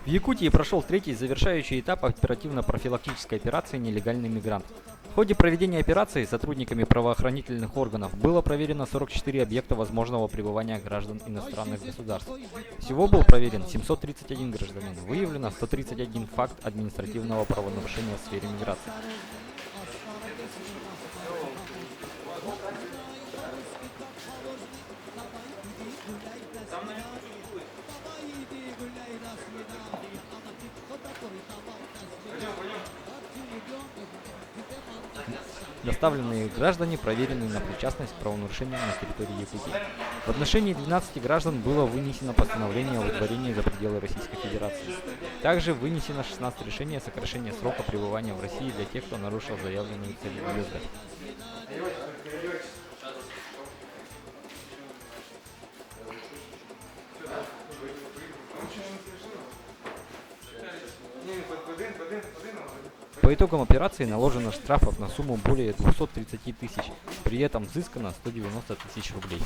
В Якутии прошел третий завершающий этап оперативно-профилактической операции «Нелегальный мигрант». В ходе проведения операции сотрудниками правоохранительных органов было проверено 44 объекта возможного пребывания граждан иностранных государств. Всего был проверен 731 гражданин, выявлено 131 факт административного правонарушения в сфере миграции. Доставленные граждане проверены на причастность к правонарушениям на территории Якутии. В отношении 12 граждан было вынесено постановление о выдворении за пределы Российской Федерации. Также вынесено 16 решений о сокращении срока пребывания в России для тех, кто нарушил заявленную цель въезда. По итогам операции наложено штрафов на сумму более 230 тысяч, при этом взыскано 190 тысяч рублей.